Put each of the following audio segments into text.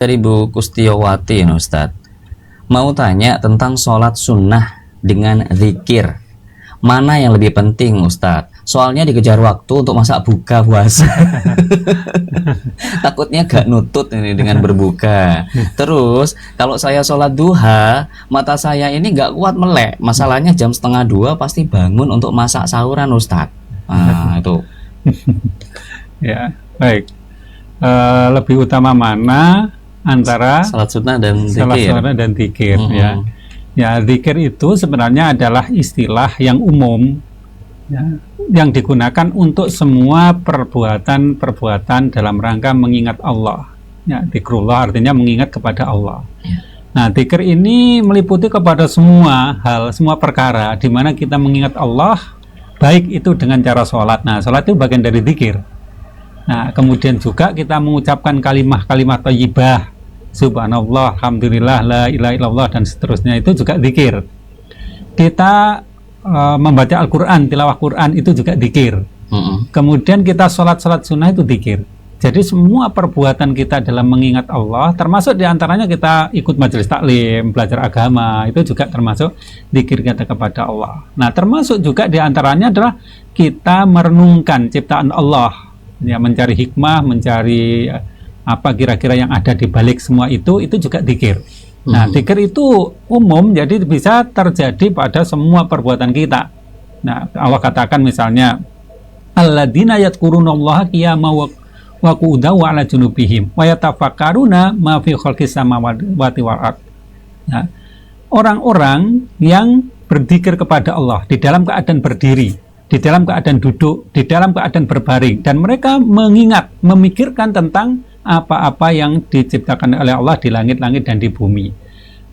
Dari Bu Kustiowati, Ustadz, mau tanya tentang sholat sunnah dengan zikir. Mana yang lebih penting, Ustadz? Soalnya dikejar waktu untuk masak buka puasa. Takutnya gak nutut ini dengan berbuka. Terus kalau saya sholat duha, mata saya ini gak kuat melek. Masalahnya jam 1:30 pasti bangun untuk masak sahuran, Ustadz. Nah, itu. Ya, baik. Lebih utama mana antara Salat sunnah dan salat zikir? sunnah dan zikir, ya. Ya, zikir itu sebenarnya adalah istilah yang umum, ya, yang digunakan untuk semua perbuatan-perbuatan dalam rangka mengingat Allah. Ya, zikrullah artinya mengingat kepada Allah. Ya. Nah, zikir ini meliputi kepada semua hal, semua perkara di mana kita mengingat Allah, baik itu dengan cara sholat. Nah, sholat itu bagian dari zikir. Nah, kemudian juga kita mengucapkan kalimat-kalimat thayyibah, subhanallah, alhamdulillah, la ilaha illallah, dan seterusnya, itu juga zikir. Kita membaca Al-Quran, tilawah Quran, itu juga zikir. Kemudian kita sholat-sholat sunnah, itu zikir. Jadi semua perbuatan kita dalam mengingat Allah, termasuk diantaranya kita ikut majelis taklim, belajar agama, itu juga termasuk zikir kita kepada Allah. Nah, termasuk juga diantaranya adalah kita merenungkan ciptaan Allah, ya, mencari hikmah, mencari apa kira-kira yang ada di balik semua itu juga zikir. Nah, zikir itu umum, jadi bisa terjadi pada semua perbuatan kita. Nah, Allah katakan misalnya, alladzina yadhkurunallaha qiyaman wa qu'udan wa 'ala junubihim wa yatafakkaruna ma fi khalqis samawati wal ardh. Nah, orang-orang yang berzikir kepada Allah di dalam keadaan berdiri, di dalam keadaan duduk, di dalam keadaan berbaring, dan mereka mengingat, memikirkan tentang apa-apa yang diciptakan oleh Allah di langit-langit dan di bumi.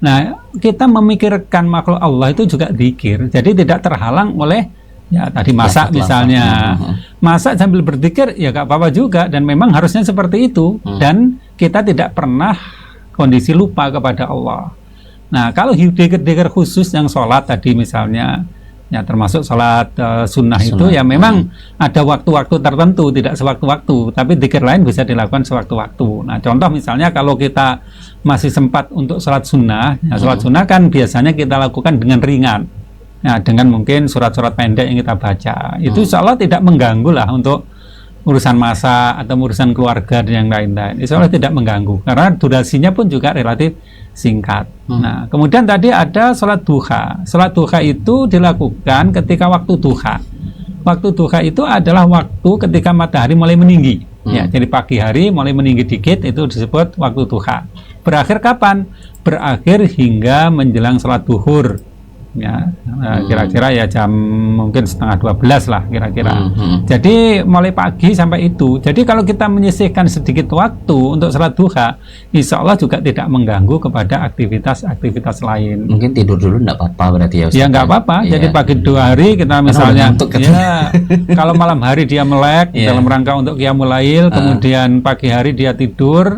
Nah, kita memikirkan makhluk Allah itu juga zikir, jadi tidak terhalang oleh, ya, tadi masak misalnya. Masak sambil berzikir, ya gak apa-apa juga, dan memang harusnya seperti itu. Dan kita tidak pernah kondisi lupa kepada Allah. Nah, kalau zikir-zikir khusus yang sholat tadi misalnya, ya, termasuk sholat sunnah itu, ya memang ada waktu-waktu tertentu, tidak sewaktu-waktu, tapi zikir lain bisa dilakukan sewaktu-waktu. Nah, contoh misalnya kalau kita masih sempat untuk sholat sunnah, ya, sholat sunnah kan biasanya kita lakukan dengan ringan, ya, dengan mungkin surat-surat pendek yang kita baca, itu insya Allah tidak mengganggu lah untuk urusan masak atau urusan keluarga dan yang lain-lain. Insya Allah tidak mengganggu, karena durasinya pun juga relatif singkat. Nah, kemudian tadi ada sholat duha. Sholat duha itu dilakukan ketika waktu duha. Waktu duha itu adalah waktu ketika matahari mulai meninggi. Ya, jadi pagi hari mulai meninggi dikit, itu disebut waktu duha. Berakhir kapan? Berakhir hingga menjelang sholat duhur. Ya, kira-kira ya jam mungkin 11:30 lah kira-kira. Jadi mulai pagi sampai itu. Jadi kalau kita menyisihkan sedikit waktu untuk sholat duha, insya Allah juga tidak mengganggu kepada aktivitas-aktivitas lain. Mungkin tidur dulu enggak apa-apa berarti ya, Ustaz? Ya nggak apa-apa. Jadi pagi 2 hari kita misalnya, ya, kalau malam hari dia melek dalam rangka untuk qiyamul lail, kemudian pagi hari dia tidur.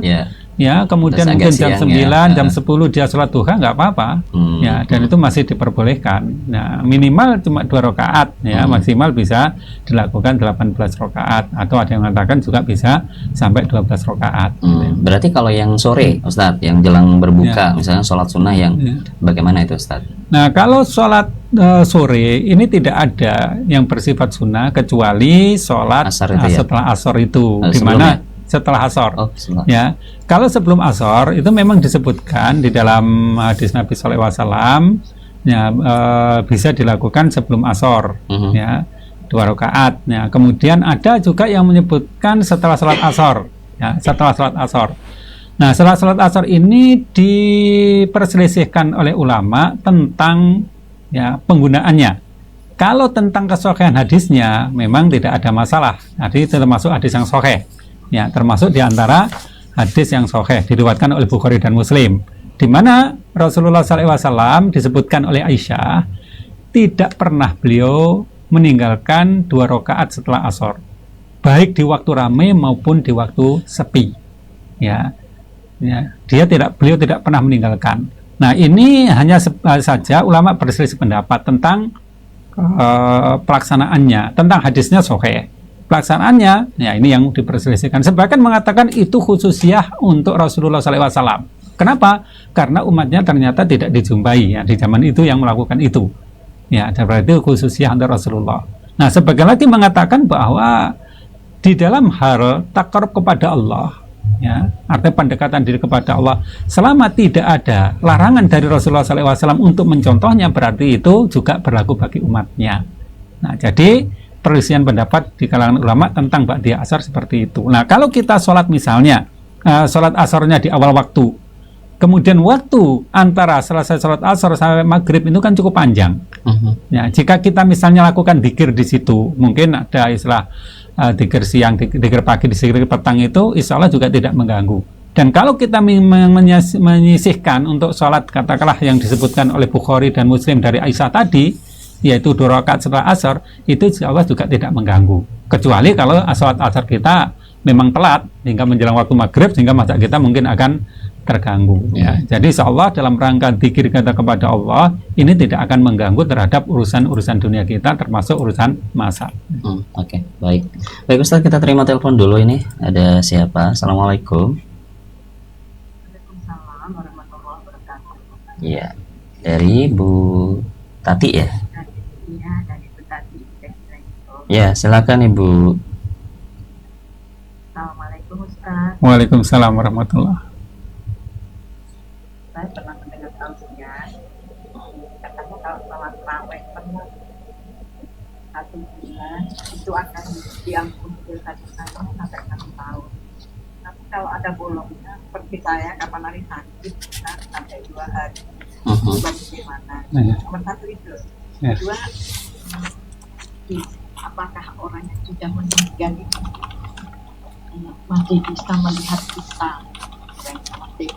Ya, kemudian mungkin jam 9, jam 10 dia sholat duha, nggak apa-apa. Ya, dan itu masih diperbolehkan. Nah, minimal cuma 2 rakaat, ya, maksimal bisa dilakukan 18 rakaat, atau ada yang mengatakan juga bisa sampai 12 rakaat. Berarti kalau yang sore, Ustadz, yang jelang berbuka, misalnya sholat sunnah yang bagaimana itu, Ustadz? Nah, kalau sholat sore ini tidak ada yang bersifat sunnah kecuali sholat asar itu, setelah asar itu, di mana setelah asar. Ya, kalau sebelum asar itu memang disebutkan di dalam hadis Nabi SAW, ya, bisa dilakukan sebelum asar, ya, 2 rakaat. Ya, kemudian ada juga yang menyebutkan setelah salat asar, ya, setelah salat asar. Nah, setelah salat asar ini diperselisihkan oleh ulama tentang, ya, penggunaannya. Kalau tentang kesohihan hadisnya memang tidak ada masalah. Jadi termasuk hadis yang sahih. Ya, termasuk diantara hadis yang sahih diriwayatkan oleh Bukhari dan Muslim, di mana Rasulullah SAW disebutkan oleh Aisyah tidak pernah beliau meninggalkan 2 rakaat setelah asar, baik di waktu ramai maupun di waktu sepi. Ya, beliau tidak pernah meninggalkan. Nah, ini hanya saja ulama berselisih pendapat tentang pelaksanaannya, tentang hadisnya sahih. pelaksanaannya, ya ini yang diperselisihkan. Sebagian mengatakan itu khususiyah untuk Rasulullah SAW. Kenapa? Karena umatnya ternyata tidak dijumpai ya di zaman itu yang melakukan itu. Ya, berarti khususiyah untuk Rasulullah. Nah, sebagian lagi mengatakan bahwa di dalam hal takarub kepada Allah, ya, artinya pendekatan diri kepada Allah, selama tidak ada larangan dari Rasulullah SAW untuk mencontohnya, berarti itu juga berlaku bagi umatnya. Nah, jadi perselisihan pendapat di kalangan ulama tentang ba'diyah asar seperti itu. Nah, kalau kita sholat misalnya, sholat asarnya di awal waktu, kemudian waktu antara selesai sholat asar sampai maghrib itu kan cukup panjang. Ya, jika kita misalnya lakukan dzikir di situ, mungkin ada istilah dzikir siang, dzikir pagi, dzikir petang itu, insya Allah juga tidak mengganggu. Dan kalau kita menyisihkan untuk sholat, katakanlah yang disebutkan oleh Bukhari dan Muslim dari Aisyah tadi, yaitu 2 rakaat setelah asar, itu insya Allah juga tidak mengganggu. Kecuali kalau sholat asar kita memang telat hingga menjelang waktu maghrib, sehingga masa kita mungkin akan terganggu. Ya. Jadi insya Allah dalam rangka dzikir kita kepada Allah ini tidak akan mengganggu terhadap urusan-urusan dunia kita, termasuk urusan masa. Oke, baik. Baik Ustaz, kita terima telepon dulu ini. Ada siapa? Assalamualaikum. Waalaikumsalam warahmatullahi wabarakatuh. Iya, dari Bu Tati ya? Iya, dari Bu Tati. Ya, silakan Ibu. Assalamualaikum Ustaz. Waalaikumsalam warahmatullahi. Saya pernah mendengar tausiah, katanya kalau sholat tarawih penuh 1 bulan itu akan diampuni dosa-dosanya sampai 1 tahun. Tapi kalau ada bolongnya, seperti saya kapan hari sakit sampai 2 hari, bagaimana? Nomor 1 itu. Kedua, apakah orang yang sudah meninggal itu masih bisa melihat kita yang masih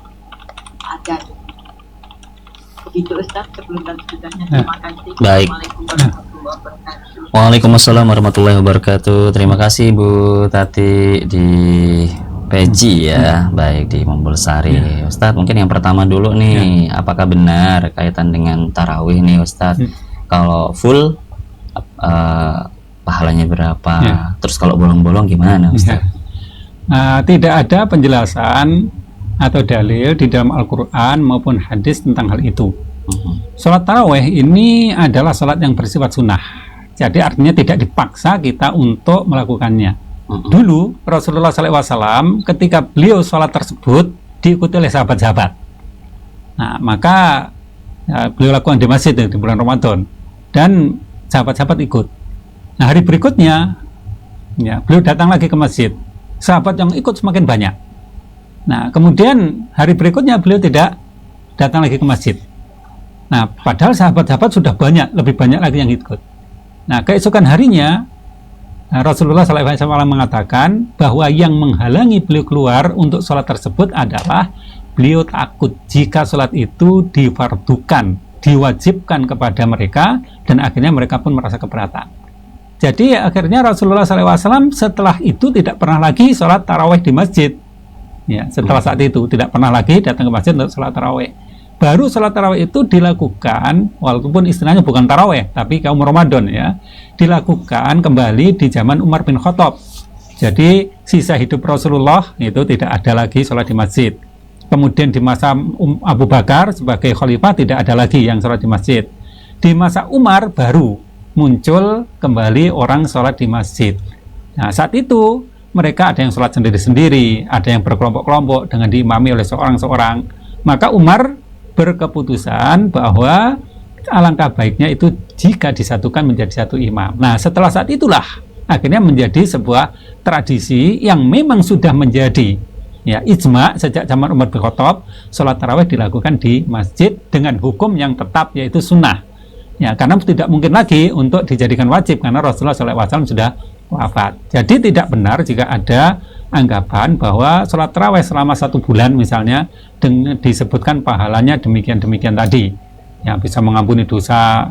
ada? Begitu Ustaz, sebelum dan sudahnya terima kasih. Baik. Assalamualaikum warahmatullahi wabarakatuh. Waalaikumsalam warahmatullahi wabarakatuh. Terima kasih Bu Tati di Peji ya, baik di Mumbulsari. Ustadz, mungkin yang pertama dulu nih, apakah benar kaitan dengan tarawih nih Ustadz? Kalau full pahalanya berapa? Terus kalau bolong-bolong gimana Ustadz? Tidak ada penjelasan atau dalil di dalam Al-Quran maupun hadis tentang hal itu. Sholat taraweh ini adalah sholat yang bersifat sunnah, jadi artinya tidak dipaksa kita untuk melakukannya. Dulu Rasulullah SAW ketika beliau sholat tersebut diikuti oleh sahabat-sahabat. Nah, maka beliau lakukan di masjid di bulan Ramadan dan sahabat-sahabat ikut. Nah, hari berikutnya beliau datang lagi ke masjid, sahabat yang ikut semakin banyak. Nah, kemudian hari berikutnya beliau tidak datang lagi ke masjid. Nah, padahal sahabat-sahabat sudah banyak, lebih banyak lagi yang ikut. Nah, keesokan harinya Rasulullah SAW mengatakan bahwa yang menghalangi beliau keluar untuk sholat tersebut adalah beliau takut jika sholat itu difardukan, diwajibkan kepada mereka, dan akhirnya mereka pun merasa keberatan. Jadi akhirnya Rasulullah SAW setelah itu tidak pernah lagi sholat taraweh di masjid. Ya, setelah saat itu tidak pernah lagi datang ke masjid untuk sholat taraweh. Baru sholat taraweh itu dilakukan, walaupun istilahnya bukan taraweh, tapi kaum Ramadan ya, dilakukan kembali di zaman Umar bin Khattab. Jadi sisa hidup Rasulullah itu tidak ada lagi sholat di masjid. Kemudian di masa Abu Bakar sebagai khalifah tidak ada lagi yang sholat di masjid. Di masa Umar baru muncul kembali orang sholat di masjid. Nah, saat itu mereka ada yang sholat sendiri-sendiri, ada yang berkelompok-kelompok dengan diimami oleh seorang-seorang. Maka Umar berkeputusan bahwa alangkah baiknya itu jika disatukan menjadi satu imam. Nah, setelah saat itulah akhirnya menjadi sebuah tradisi yang memang sudah menjadi ijma sejak zaman Umar bin Khattab. Sholat tarawih dilakukan di masjid dengan hukum yang tetap, yaitu sunnah. Ya, karena tidak mungkin lagi untuk dijadikan wajib karena Rasulullah SAW sudah wafat. Jadi tidak benar jika ada anggapan bahwa sholat tarawih selama 1 bulan misalnya disebutkan pahalanya demikian-demikian tadi, yang bisa mengampuni dosa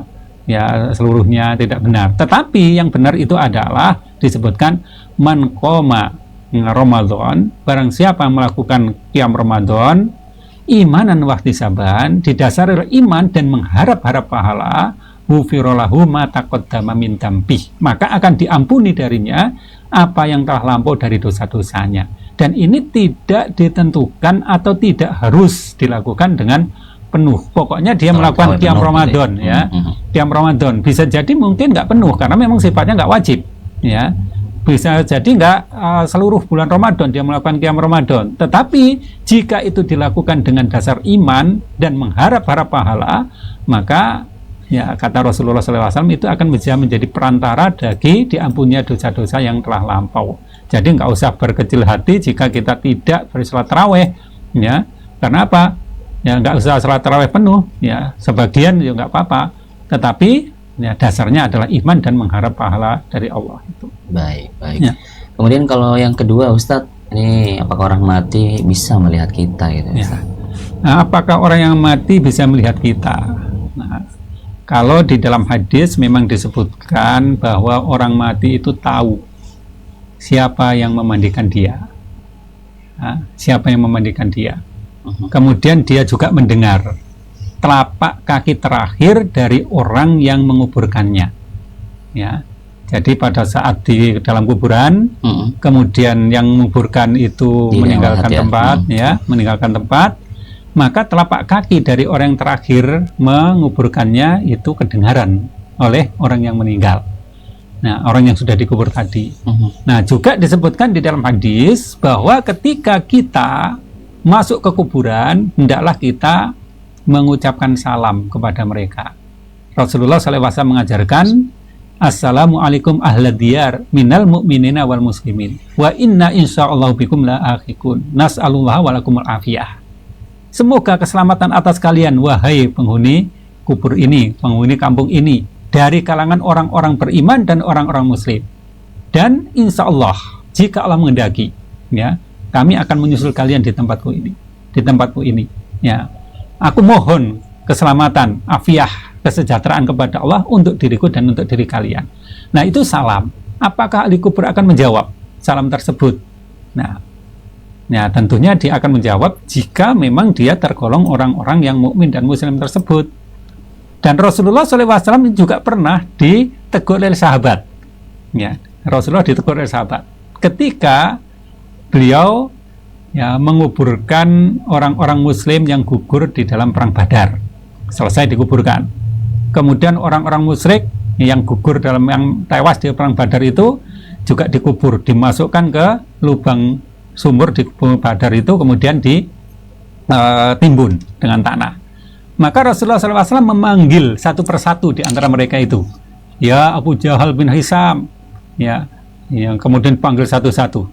seluruhnya, tidak benar. Tetapi yang benar itu adalah disebutkan man qoma Ramadan, barang siapa melakukan qiyam Ramadan imanan wahtisaban, didasari oleh iman dan mengharap-harap pahala, hufirolahu ma taqaddama min dambih, maka akan diampuni darinya apa yang telah lampau dari dosa-dosanya. Dan ini tidak ditentukan atau tidak harus dilakukan dengan penuh. Pokoknya dia melakukan qiyam Ramadan ya. Qiyam Ramadan bisa jadi mungkin nggak penuh karena memang sifatnya nggak wajib ya. Bisa jadi nggak seluruh bulan Ramadan dia melakukan qiyam Ramadan. Tetapi jika itu dilakukan dengan dasar iman dan mengharap-harap pahala, maka ya kata Rasulullah SAW itu akan bisa menjadi perantara bagi diampuninya dosa-dosa yang telah lampau. Jadi nggak usah berkecil hati jika kita tidak bersalat taraweh ya. Karena apa? Ya nggak usah salat tarawih penuh ya, sebagian ya nggak apa-apa, tetapi ya dasarnya adalah iman dan mengharap pahala dari Allah itu. Baik Ya. Kemudian kalau yang kedua Ustadz, ini apakah orang mati bisa melihat kita gitu Ya. Ustadz? Nah, apakah orang yang mati bisa melihat kita? Nah, kalau di dalam hadis memang disebutkan bahwa orang mati itu tahu siapa yang memandikan dia. Nah, siapa yang memandikan dia. Kemudian dia juga mendengar telapak kaki terakhir dari orang yang menguburkannya. Ya, jadi pada saat di dalam kuburan, kemudian yang menguburkan itu meninggalkan tempat, ya, meninggalkan tempat, maka telapak kaki dari orang yang terakhir menguburkannya itu kedengaran oleh orang yang meninggal. Nah, orang yang sudah dikubur tadi. Nah, juga disebutkan di dalam hadis bahwa ketika kita masuk ke kuburan, hendaklah kita mengucapkan salam kepada mereka. Rasulullah SAW mengajarkan, Assalamualaikum ahlad diyar minal mu'minina wal muslimin wa inna insyaallahu bikum la'akhikun nas'alullah walakumul afiyah. Semoga keselamatan atas kalian, wahai penghuni kubur ini, penghuni kampung ini, dari kalangan orang-orang beriman dan orang-orang muslim. Dan insya Allah, jika Allah menghendaki, ya, kami akan menyusul kalian di tempatku ini. Ya, aku mohon keselamatan, afiah, kesejahteraan kepada Allah untuk diriku dan untuk diri kalian. Nah, itu salam. Apakah ahli kubur akan menjawab salam tersebut? Nah, ya tentunya dia akan menjawab jika memang dia tergolong orang-orang yang mukmin dan muslim tersebut. Dan Rasulullah SAW juga pernah ditegur oleh sahabat. Ya, Rasulullah ditegur oleh sahabat ketika beliau ya menguburkan orang-orang muslim yang gugur di dalam perang Badar. Selesai dikuburkan. Kemudian orang-orang musyrik yang gugur dalam yang tewas di perang Badar itu juga dikubur, dimasukkan ke lubang sumur di Badar itu, kemudian ditimbun dengan tanah. Maka Rasulullah SAW memanggil satu persatu di antara mereka itu. Ya Abu Jahal bin Hisam, ya, yang kemudian dipanggil satu-satu.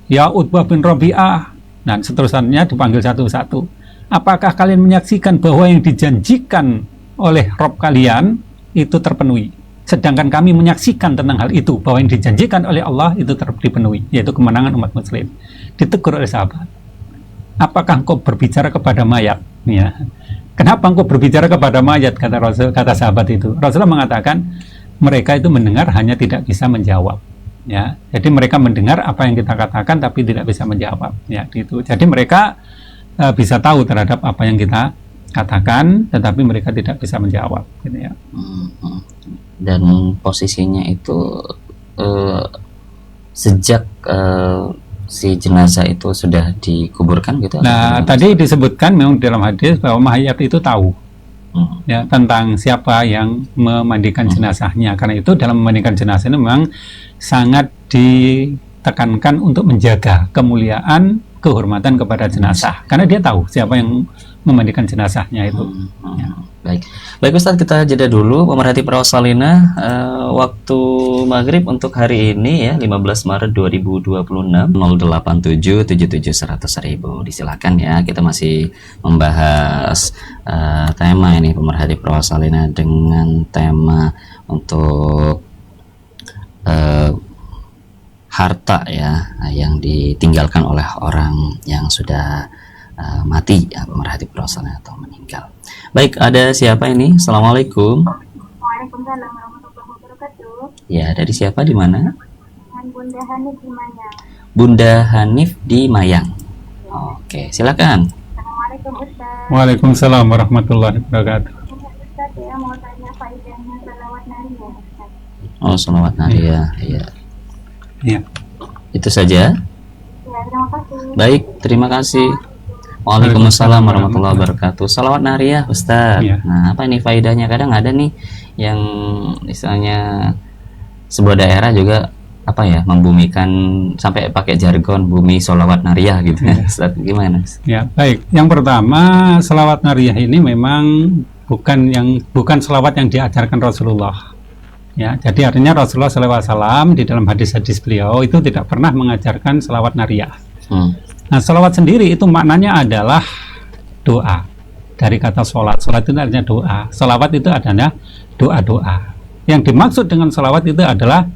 Ya Utbah bin Rabi'ah, dan seterusnya dipanggil satu-satu. Apakah kalian menyaksikan bahwa yang dijanjikan oleh Rabb kalian itu terpenuhi? Sedangkan kami menyaksikan tentang hal itu, bahwa yang dijanjikan oleh Allah itu dipenuhi, yaitu kemenangan umat muslim. Ditegur oleh sahabat. Apakah engkau berbicara kepada mayat? Ya. Kenapa engkau berbicara kepada mayat? Kata sahabat itu. Rasulullah mengatakan mereka itu mendengar, hanya tidak bisa menjawab. Ya, jadi mereka mendengar apa yang kita katakan tapi tidak bisa menjawab. Ya, gitu. Jadi mereka bisa tahu terhadap apa yang kita katakan, tetapi mereka tidak bisa menjawab. Gitu ya. Dan posisinya itu sejak si jenazah itu sudah dikuburkan gitu. Nah, tadi disebutkan memang dalam hadis bahwa mayat itu tahu. Ya, tentang siapa yang memandikan jenazahnya. Karena itu dalam memandikan jenazah ini memang sangat ditekankan untuk menjaga kemuliaan, kehormatan kepada jenazah. Karena dia tahu siapa yang memandikan jenazahnya itu. Ya. Baik Ustadz, kita jeda dulu. Pemerhati Prawasalina, waktu maghrib untuk hari ini ya 15 Maret 2026 087771000. Disilakan ya, kita masih membahas tema ini pemerhati Prawasalina dengan tema untuk harta ya yang ditinggalkan oleh orang yang sudah mati ya, pemerhati Prawasalina atau meninggal. Baik, ada siapa ini? Assalamualaikum. Waalaikumsalam warahmatullahi wabarakatuh. Ya, dari siapa, di mana? Dengan Bunda Hanif di Mayang. Bunda Hanif di Mayang. Oke, silakan. Assalamualaikum Ustaz. Waalaikumsalam warahmatullahi wabarakatuh. Ustaz ya, mau tanya faedahnya Oh, sholawat nariyah. Iya. Ya. Itu saja. Ya, terima kasih. Baik, terima kasih. Waalaikumsalam warahmatullahi wabarakatuh. Sholawat nariyah, Ustaz. Iya. Nah, apa nih faedahnya? Kadang ada nih yang misalnya sebuah daerah juga apa ya, membumikan sampai pakai jargon bumi sholawat nariyah gitu ya. Ustaz, gimana? Ya, baik. Yang pertama, selawat nariyah ini memang bukan selawat yang diajarkan Rasulullah. Ya, jadi artinya Rasulullah SAW di dalam hadis-hadis beliau itu tidak pernah mengajarkan selawat nariyah. Nah, selawat sendiri itu maknanya adalah doa. Dari kata sholat, sholat itu artinya doa. Selawat itu adalah doa-doa. Yang dimaksud dengan selawat itu adalah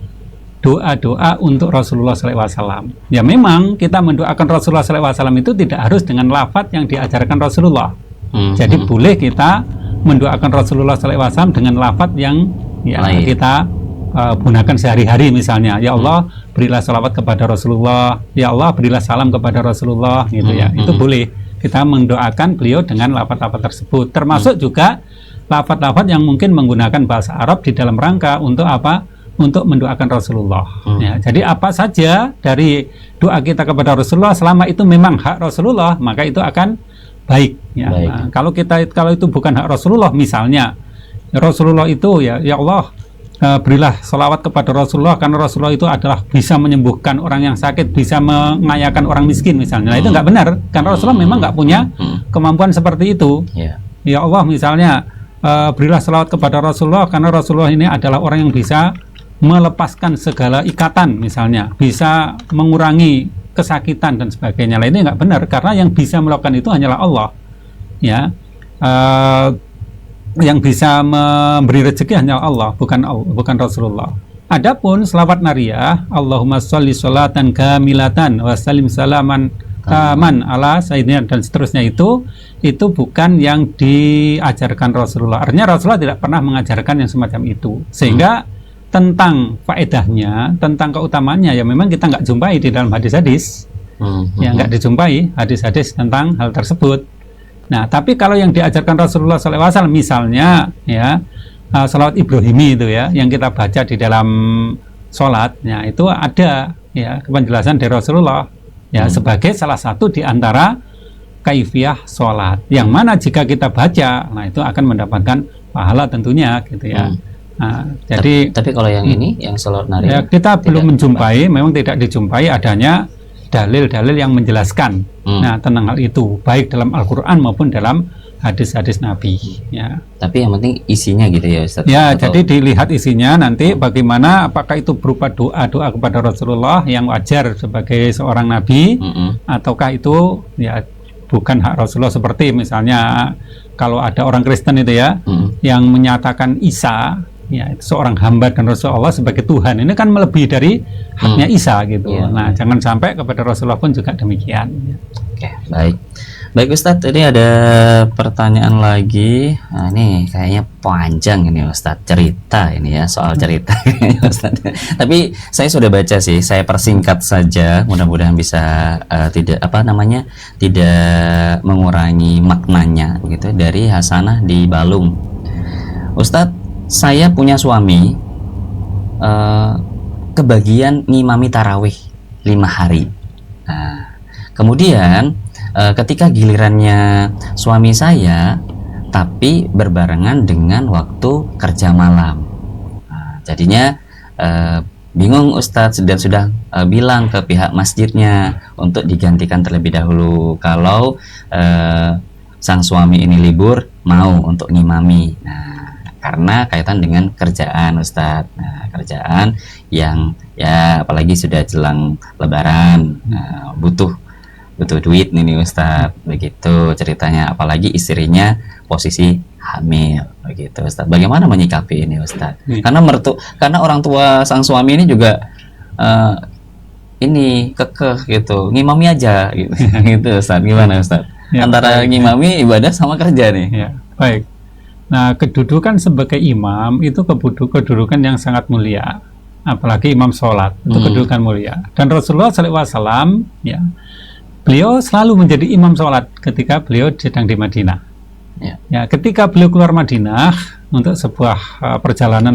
doa-doa untuk Rasulullah SAW. Ya, memang kita mendoakan Rasulullah SAW itu tidak harus dengan lafadz yang diajarkan Rasulullah. Jadi boleh kita mendoakan Rasulullah SAW dengan lafadz yang Lain. kita gunakan sehari-hari, misalnya, ya Allah berilah salawat kepada Rasulullah, ya Allah berilah salam kepada Rasulullah, gitu ya. Itu boleh kita mendoakan beliau dengan lafadz-lafadz tersebut, termasuk juga lafadz-lafadz yang mungkin menggunakan bahasa Arab di dalam rangka untuk apa? Untuk mendoakan Rasulullah. Ya, jadi apa saja dari doa kita kepada Rasulullah selama itu memang hak Rasulullah, maka itu akan baik. Ya. Baik. Nah, kalau itu bukan hak Rasulullah, misalnya Rasulullah itu ya Allah berilah salawat kepada Rasulullah karena Rasulullah itu adalah bisa menyembuhkan orang yang sakit, bisa mengayakan orang miskin misalnya. Nah, itu nggak benar karena Rasulullah memang nggak punya kemampuan seperti itu. Ya Allah misalnya berilah salawat kepada Rasulullah karena Rasulullah ini adalah orang yang bisa melepaskan segala ikatan, misalnya bisa mengurangi kesakitan dan sebagainya. Nah, ini nggak benar karena yang bisa melakukan itu hanyalah Allah. Ya. Yang bisa memberi rezeki hanya Allah, bukan Rasulullah. Adapun selawat nariyah, Allahumma sholli sholatan kamilatan wa sallim salaman taman ala sayyidina dan seterusnya, itu bukan yang diajarkan Rasulullah. Artinya Rasulullah tidak pernah mengajarkan yang semacam itu. Sehingga tentang faedahnya, tentang keutamaannya ya memang kita nggak jumpai di dalam hadis-hadis. Ya nggak dijumpai hadis-hadis tentang hal tersebut. Nah, tapi kalau yang diajarkan Rasulullah SAW misalnya ya salawat Ibrahimi itu ya yang kita baca di dalam sholat, ya itu ada ya penjelasan dari Rasulullah ya sebagai salah satu di antara kaifiyah sholat yang mana jika kita baca, nah itu akan mendapatkan pahala tentunya gitu ya. Nah, jadi tapi kalau yang ini yang salawat nariyah ya, kita belum menjumpai, memang tidak dijumpai adanya dalil-dalil yang menjelaskan nah tentang hal itu baik dalam Al-Quran maupun dalam hadis-hadis Nabi ya. Tapi yang penting isinya gitu ya Ustaz. Ya, jadi dilihat isinya nanti bagaimana, apakah itu berupa doa-doa kepada Rasulullah yang wajar sebagai seorang Nabi ataukah itu ya bukan hak Rasulullah, seperti misalnya kalau ada orang Kristen itu ya yang menyatakan Isa ya itu seorang hamba dan Rasulullah sebagai Tuhan, ini kan melebihi dari haknya Isa gitu. Nah, jangan sampai kepada Rasulullah pun juga demikian. Oke, baik Ustadz, ini ada pertanyaan lagi. Nah, ini kayaknya panjang ini Ustadz, cerita ini ya, soal cerita Ustadz. Tapi saya sudah baca sih, saya persingkat saja, mudah-mudahan bisa tidak mengurangi maknanya begitu. Dari Hasanah di Balung. Ustadz, saya punya suami kebagian ngimami tarawih 5 hari. Nah, kemudian ketika gilirannya suami saya, tapi berbarengan dengan waktu kerja malam. Nah, jadinya bingung Ustadz, dan sudah bilang ke pihak masjidnya untuk digantikan terlebih dahulu kalau sang suami ini libur mau untuk ngimami. Nah, karena kaitan dengan kerjaan Ustadz. Nah, kerjaan yang ya apalagi sudah jelang Lebaran, butuh duit nih Ustadz, begitu ceritanya, apalagi istrinya posisi hamil begitu Ustadz. Bagaimana menyikapi ini Ustadz? Karena orang tua sang suami ini juga ini kekeh gitu, ngimami aja gitu. Gitu Ustadz, gimana Ustadz? Ya, antara ngimami ibadah sama kerja nih. Ya, baik. Nah, kedudukan sebagai imam itu kedudukan yang sangat mulia, apalagi imam sholat itu kedudukan mulia. Dan Rasulullah SAW ya, beliau selalu menjadi imam sholat ketika beliau sedang di Madinah. Ya, ketika beliau keluar Madinah, untuk sebuah perjalanan,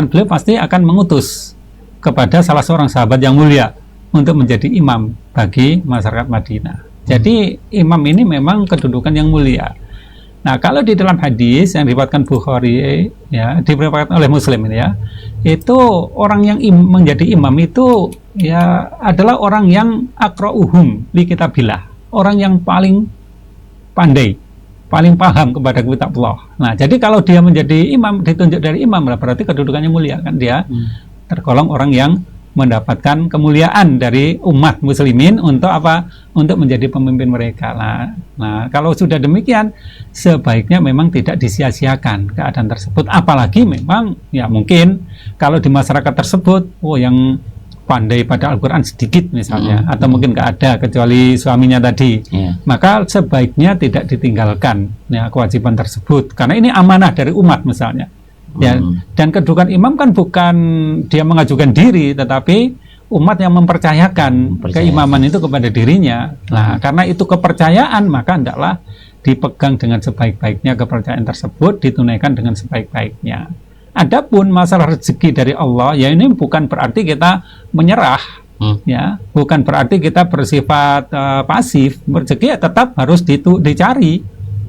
beliau pasti akan mengutus kepada salah seorang sahabat yang mulia untuk menjadi imam bagi masyarakat Madinah. Jadi imam ini memang kedudukan yang mulia. Nah, kalau di dalam hadis yang diriwayatkan Bukhari, ya, diriwayatkan oleh Muslim ini, ya, itu orang yang menjadi imam itu ya adalah orang yang aqra'uhum li kitabillah, orang yang paling pandai, paling paham kepada kitab Allah. Nah, jadi kalau dia menjadi imam, ditunjuk dari imam, berarti kedudukannya mulia, kan dia tergolong orang yang mendapatkan kemuliaan dari umat muslimin untuk apa? Untuk menjadi pemimpin mereka. Nah, kalau sudah demikian, sebaiknya memang tidak disia-siakan keadaan tersebut. Apalagi memang ya mungkin kalau di masyarakat tersebut, yang pandai pada Al-Quran sedikit misalnya, atau mungkin nggak ada kecuali suaminya tadi, maka sebaiknya tidak ditinggalkan ya kewajiban tersebut, karena ini amanah dari umat misalnya. Ya, dan kedudukan imam kan bukan dia mengajukan diri, tetapi umat yang mempercayakan keimaman itu kepada dirinya. Nah, karena itu kepercayaan, maka hendaklah dipegang dengan sebaik-baiknya kepercayaan tersebut, ditunaikan dengan sebaik-baiknya. Adapun masalah rezeki dari Allah, ya ini bukan berarti kita menyerah, ya, bukan berarti kita bersifat pasif. Rezeki ya tetap harus dicari.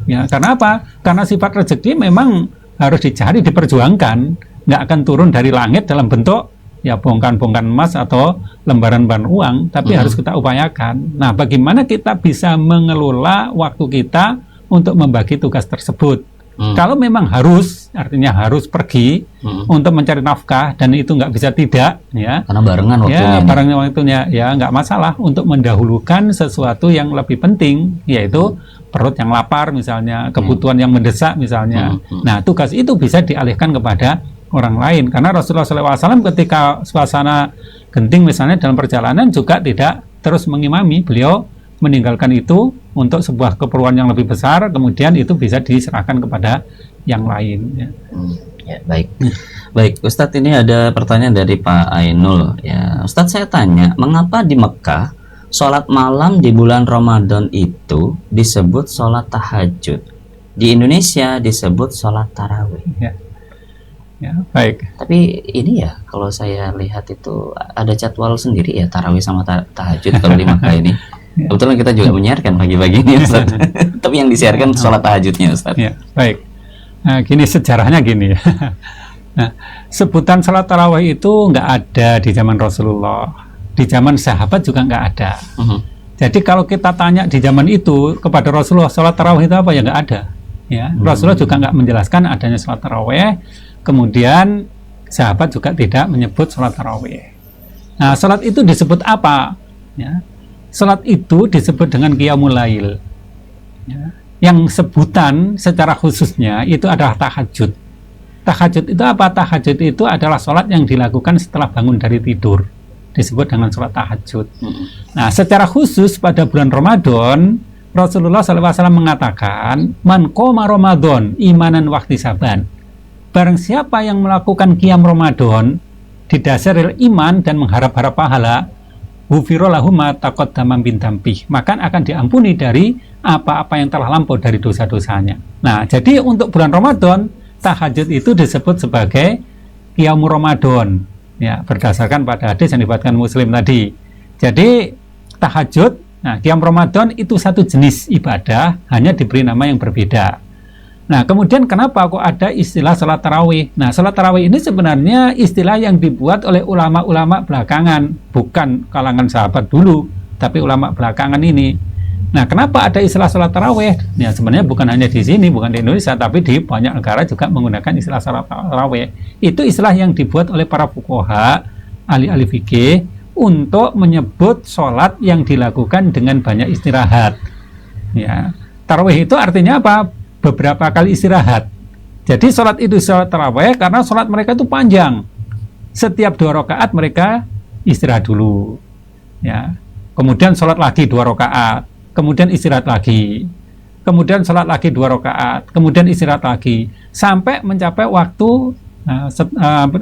Ya, karena apa? Karena sifat rezeki memang harus dicari, diperjuangkan, nggak akan turun dari langit dalam bentuk ya bongkahan-bongkahan emas atau lembaran-lembaran uang, tapi harus kita upayakan. Nah, bagaimana kita bisa mengelola waktu kita untuk membagi tugas tersebut? Kalau memang harus, artinya harus pergi untuk mencari nafkah dan itu nggak bisa tidak, ya. Karena barengan waktunya. Ya, barengan waktunya, ya nggak masalah untuk mendahulukan sesuatu yang lebih penting, yaitu perut yang lapar misalnya, kebutuhan yang mendesak misalnya. Nah, tugas itu bisa dialihkan kepada orang lain, karena Rasulullah SAW ketika suasana genting misalnya dalam perjalanan juga tidak terus mengimami, beliau meninggalkan itu untuk sebuah keperluan yang lebih besar, kemudian itu bisa diserahkan kepada yang lain. Ya, ya baik. Baik, Ustadz, ini ada pertanyaan dari Pak Ainul. Ya, Ustadz, saya tanya, mengapa di Mekah sholat malam di bulan Ramadan itu disebut sholat tahajud, di Indonesia disebut sholat tarawih? Ya, baik. Tapi ini ya, kalau saya lihat itu ada jadwal sendiri ya, tarawih sama tahajud kalau di Mekah ini. Kebetulan kita juga menyiarkan pagi-pagi ini, Ustaz. Tapi yang disiarkan sholat tahajudnya, Ustaz. Ya, baik. Nah, gini sejarahnya gini ya. Nah, sebutan sholat tarawih itu nggak ada di zaman Rasulullah. Di zaman sahabat juga nggak ada. Jadi kalau kita tanya di zaman itu kepada Rasulullah sholat tarawih itu apa, ya nggak ada. Ya, Rasulullah juga nggak menjelaskan adanya sholat tarawih. Kemudian sahabat juga tidak menyebut sholat tarawih. Nah, sholat itu disebut apa? Ya, sholat itu disebut dengan qiyamul lail. Ya, yang sebutan secara khususnya itu adalah tahajud. Tahajud itu apa? Tahajud itu adalah sholat yang dilakukan setelah bangun dari tidur, disebut dengan sholat tahajud. Nah, secara khusus pada bulan Ramadan, Rasulullah SAW mengatakan, man qoma Ramadan imanan wahtisaban. Barang siapa yang melakukan qiyam Ramadan didasari iman dan mengharap-harap pahala, ghufira lahu ma taqaddama min dzambih, maka akan diampuni dari apa-apa yang telah lampau dari dosa-dosanya. Nah, jadi untuk bulan Ramadan, tahajud itu disebut sebagai qiyam Ramadan. Ya, berdasarkan pada hadis yang diriwayatkan Muslim tadi. Jadi tahajud, nah qiyam Ramadan itu satu jenis ibadah, hanya diberi nama yang berbeda. Nah, kemudian kenapa kok ada istilah salat tarawih? Nah, salat tarawih ini sebenarnya istilah yang dibuat oleh ulama-ulama belakangan, bukan kalangan sahabat dulu, tapi ulama belakangan ini. Nah, kenapa ada istilah salat tarawih? Ya, sebenarnya bukan hanya di sini, bukan di Indonesia, tapi di banyak negara juga menggunakan istilah salat tarawih. Itu istilah yang dibuat oleh para fuqaha, ahli-ahli fikih, untuk menyebut sholat yang dilakukan dengan banyak istirahat. Ya, tarawih itu artinya apa? Beberapa kali istirahat. Jadi sholat itu sholat tarawih karena sholat mereka itu panjang. Setiap 2 rakaat mereka istirahat dulu. Ya, kemudian sholat lagi 2 rakaat. Kemudian istirahat lagi, kemudian sholat lagi 2 rakaat, kemudian istirahat lagi, sampai mencapai waktu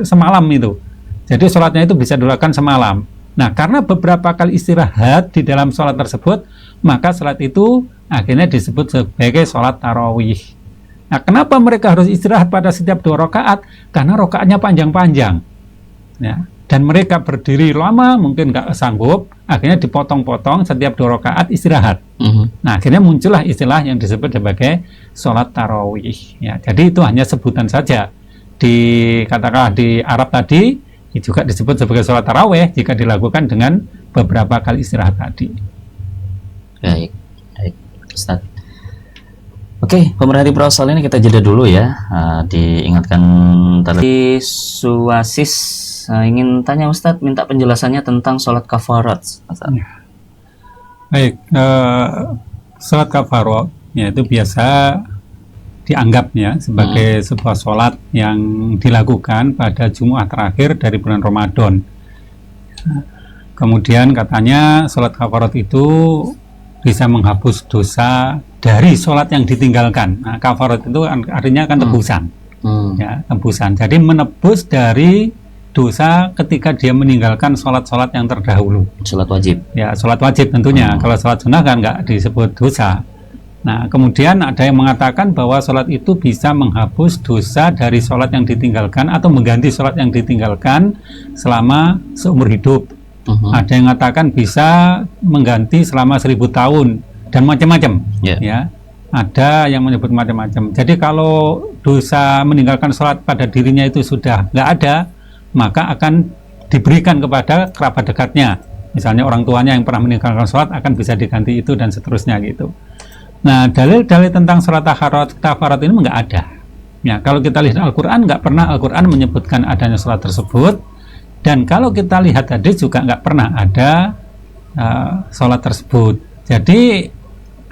semalam itu. Jadi sholatnya itu bisa dilakukan semalam. Nah, karena beberapa kali istirahat di dalam sholat tersebut, maka sholat itu akhirnya disebut sebagai sholat tarawih. Nah, kenapa mereka harus istirahat pada setiap 2 rakaat? Karena rakaatnya panjang-panjang. Ya. Dan mereka berdiri lama, mungkin nggak sanggup, akhirnya dipotong-potong setiap 2 rakaat istirahat. Nah, akhirnya muncullah istilah yang disebut sebagai sholat tarawih. Ya, jadi itu hanya sebutan saja. Katakanlah di Arab tadi juga disebut sebagai sholat tarawih jika dilakukan dengan beberapa kali istirahat tadi. Baik, Ustaz. Oke, pemerhati Prasol ini kita jeda dulu ya. Diingatkan tadi Suasis ingin tanya Ustadz, minta penjelasannya tentang sholat kafarat. Baik, sholat kafarat ya itu biasa dianggapnya sebagai sebuah sholat yang dilakukan pada Jumat terakhir dari bulan Ramadan. Kemudian katanya sholat kafarat itu bisa menghapus dosa dari sholat yang ditinggalkan. Nah, kafarat itu artinya kan tebusan, ya, tebusan. Jadi menebus dari dosa ketika dia meninggalkan sholat-sholat yang terdahulu. Sholat wajib. Ya, sholat wajib tentunya. Kalau sholat sunnah kan nggak disebut dosa. Nah, kemudian ada yang mengatakan bahwa sholat itu bisa menghapus dosa dari sholat yang ditinggalkan atau mengganti sholat yang ditinggalkan selama seumur hidup. Ada yang mengatakan bisa mengganti selama 1000 tahun dan macam-macam. Ya, ada yang menyebut macam-macam. Jadi kalau dosa meninggalkan sholat pada dirinya itu sudah nggak ada, maka akan diberikan kepada kerabat dekatnya. Misalnya orang tuanya yang pernah meninggalkan sholat akan bisa diganti itu dan seterusnya gitu. Nah, dalil-dalil tentang sholat kafarat ini nggak ada. Ya, kalau kita lihat Al-Quran, nggak pernah Al-Quran menyebutkan adanya sholat tersebut. Dan kalau kita lihat hadis juga nggak pernah ada sholat tersebut. Jadi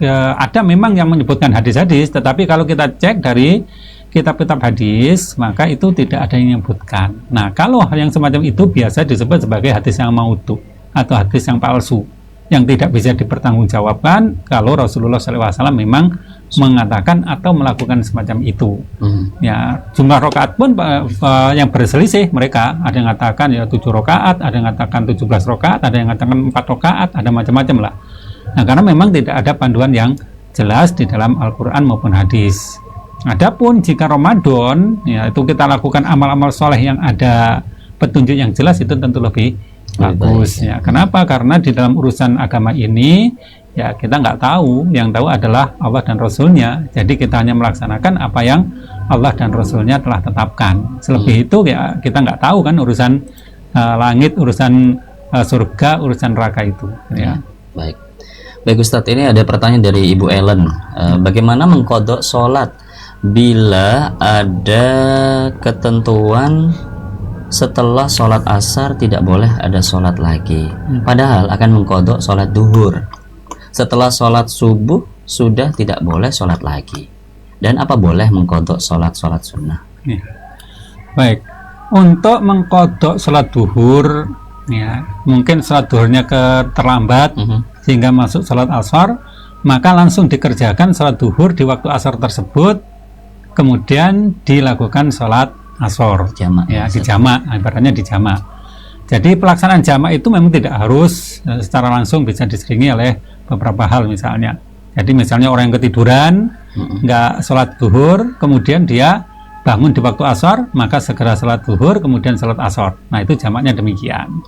ada memang yang menyebutkan hadis-hadis, tetapi kalau kita cek dari kitab-kitab hadis, maka itu tidak ada yang menyebutkan. Nah, kalau hal yang semacam itu biasa disebut sebagai hadis yang maudhu atau hadis yang palsu, yang tidak bisa dipertanggungjawabkan kalau Rasulullah SAW memang mengatakan atau melakukan semacam itu. Ya, jumlah rakaat pun yang berselisih mereka, ada yang mengatakan ya 7 rakaat, ada yang mengatakan 17 rakaat, ada yang mengatakan 4 rakaat, ada macam-macam lah. Nah, karena memang tidak ada panduan yang jelas di dalam Al-Quran maupun hadis. Adapun jika Ramadan, ya itu kita lakukan amal-amal soleh yang ada petunjuk yang jelas, itu tentu lebih bagus. Ya, kenapa? Karena di dalam urusan agama ini, ya kita nggak tahu, yang tahu adalah Allah dan Rasulnya. Jadi kita hanya melaksanakan apa yang Allah dan Rasulnya telah tetapkan. Selebih itu ya kita nggak tahu kan urusan langit, urusan surga, urusan neraka itu. Ya. Baik Ustadz, ini ada pertanyaan dari Ibu Ellen. Bagaimana mengkodok sholat bila ada ketentuan setelah sholat asar tidak boleh ada sholat lagi, padahal akan mengkodok sholat duhur. Setelah sholat subuh sudah tidak boleh sholat lagi, dan apa boleh mengkodok sholat sunnah? Ya. Baik, untuk mengkodok sholat duhur, ya mungkin sholat duhurnya terlambat sehingga masuk sholat asar, maka langsung dikerjakan sholat duhur di waktu asar tersebut, kemudian dilakukan sholat asar, jamak, ya dijamak, ibaratnya dijamak. Jadi pelaksanaan jamak itu memang tidak harus secara langsung, bisa diselingi oleh beberapa hal. Misalnya, jadi misalnya orang yang ketiduran nggak sholat duhur, kemudian dia bangun di waktu asar, maka segera sholat duhur, kemudian sholat asar. Nah, itu jamaknya demikian.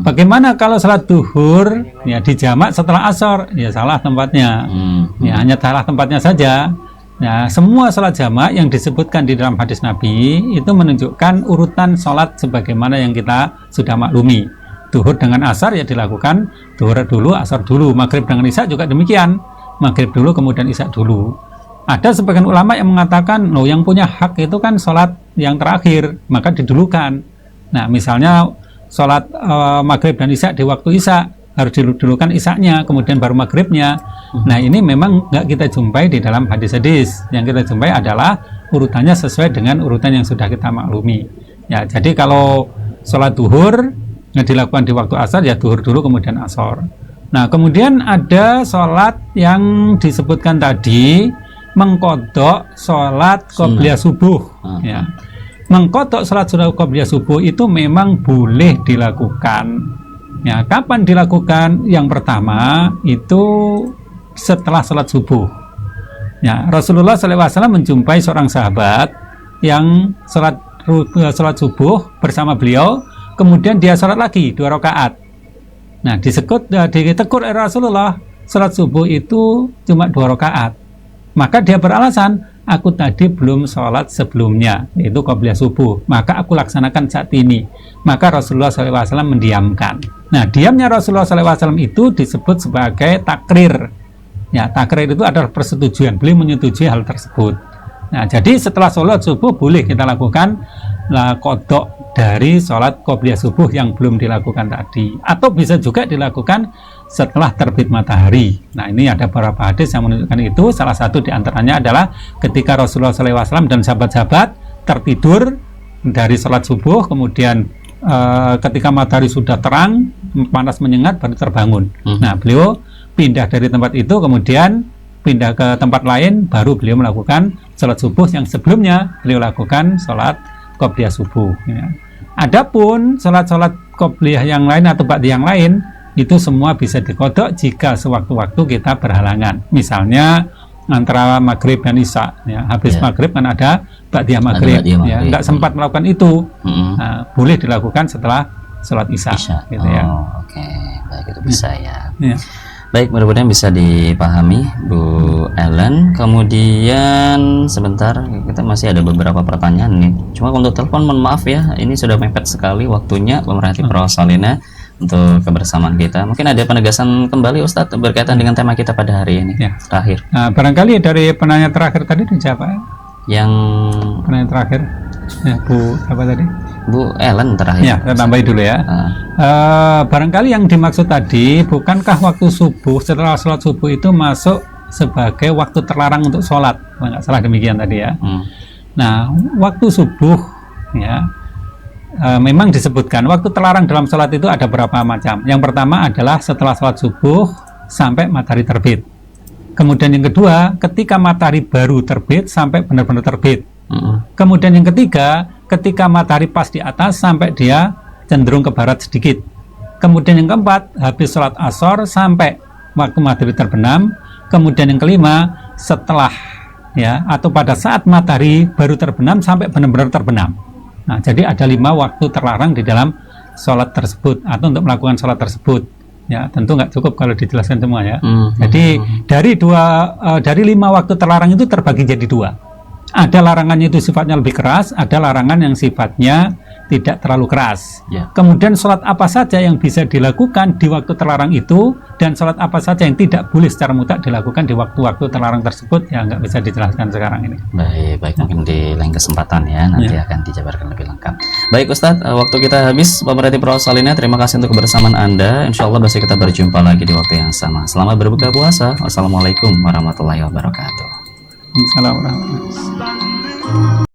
Bagaimana kalau sholat duhur ya dijamak setelah asar? Ya salah tempatnya. Ya hanya salah tempatnya saja. Nah, semua sholat jamak yang disebutkan di dalam hadis Nabi itu menunjukkan urutan sholat sebagaimana yang kita sudah maklumi. Duhur dengan asar ya dilakukan duhur dulu, asar dulu. Maghrib dengan isya juga demikian. Maghrib dulu, kemudian isya dulu. Ada sebagian ulama yang mengatakan, loh yang punya hak itu kan sholat yang terakhir, maka didulukan. Nah, misalnya sholat maghrib dan isya di waktu isya, harus didulukan isyanya, kemudian baru maghribnya. Nah, ini memang nggak kita jumpai di dalam hadis-hadis. Yang kita jumpai adalah urutannya sesuai dengan urutan yang sudah kita maklumi. Ya, jadi kalau sholat duhur yang dilakukan di waktu asar, ya duhur dulu kemudian asar. Nah, kemudian ada sholat yang disebutkan tadi, mengkodok sholat qobliyah subuh. Ya. Mengkodok sholat qobliyah subuh itu memang boleh dilakukan. Ya, kapan dilakukan? Yang pertama itu setelah sholat subuh. Ya, Rasulullah SAW menjumpai seorang sahabat yang sholat subuh bersama beliau, kemudian dia sholat lagi 2 rakaat. Nah, ditegur oleh Rasulullah, sholat subuh itu cuma 2 rakaat. Maka dia beralasan, aku tadi belum sholat sebelumnya, yaitu qobliyah subuh, maka aku laksanakan saat ini. Maka Rasulullah SAW mendiamkan. Nah, diamnya Rasulullah SAW itu disebut sebagai takrir. Ya, takrir itu adalah persetujuan, beliau menyetujui hal tersebut. Nah, jadi setelah sholat subuh boleh kita lakukan qodok dari sholat qobliyah subuh yang belum dilakukan tadi, atau bisa juga dilakukan setelah terbit matahari. Nah, ini ada beberapa hadis yang menunjukkan itu. Salah satu diantaranya adalah ketika Rasulullah SAW dan sahabat-sahabat tertidur dari sholat subuh, kemudian ketika matahari sudah terang, panas menyengat, baru terbangun. Nah, beliau pindah dari tempat itu, kemudian pindah ke tempat lain, baru beliau melakukan sholat subuh yang sebelumnya beliau lakukan sholat qobliyah subuh. Ya. Adapun sholat-sholat qobliyah yang lain atau ba'diyah yang lain, itu semua bisa dikodok jika sewaktu-waktu kita berhalangan. Misalnya antara maghrib dan isya, ya. Habis maghrib kan ada ba'diyah maghrib, ya. Nggak sempat melakukan itu, nah, boleh dilakukan setelah sholat isya. Gitu, ya. Oke, baik, itu bisa ya. Baik, mudah-mudahan bisa dipahami Bu Ellen. Kemudian sebentar, kita masih ada beberapa pertanyaan nih. Cuma untuk telepon mohon maaf ya, ini sudah mepet sekali waktunya pemerhati Pro-Salina untuk kebersamaan kita. Mungkin ada penegasan kembali Ustadz berkaitan dengan tema kita pada hari ini. Terakhir. Nah, barangkali dari penanya terakhir tadi itu siapa? Yang penanya terakhir, ya, Bu apa tadi? Bu Ellen terakhir. Ya, saya tambahin dulu ya. Barangkali yang dimaksud tadi, bukankah waktu subuh setelah sholat subuh itu masuk sebagai waktu terlarang untuk sholat? Nggak salah demikian tadi ya. Nah, waktu subuh ya, memang disebutkan waktu terlarang dalam sholat itu ada berapa macam. Yang pertama adalah setelah sholat subuh sampai matahari terbit. Kemudian yang kedua, ketika matahari baru terbit sampai benar-benar terbit. Kemudian yang ketiga, ketika matahari pas di atas sampai dia cenderung ke barat sedikit. Kemudian yang keempat, habis sholat asar sampai waktu matahari terbenam. Kemudian yang kelima, setelah ya, atau pada saat matahari baru terbenam sampai benar-benar terbenam. Nah, jadi ada 5 waktu terlarang di dalam sholat tersebut atau untuk melakukan sholat tersebut. Ya, tentu nggak cukup kalau dijelaskan semua ya. Jadi dari 5 waktu terlarang itu terbagi jadi 2. Ada larangannya itu sifatnya lebih keras, ada larangan yang sifatnya tidak terlalu keras. Kemudian sholat apa saja yang bisa dilakukan di waktu terlarang itu, dan sholat apa saja yang tidak boleh secara mutlak dilakukan di waktu-waktu terlarang tersebut, ya nggak bisa dijelaskan sekarang ini. Baik, mungkin di lain kesempatan ya, nanti akan dijabarkan lebih lengkap. Baik Ustadz, waktu kita habis. Pemerhati Pro-Salina, terima kasih untuk kebersamaan Anda. Insya Allah besok kita berjumpa lagi di waktu yang sama. Selamat berbuka puasa. Wassalamualaikum warahmatullahi wabarakatuh. Waalaikumsalam warahmatullahi wabarakatuh.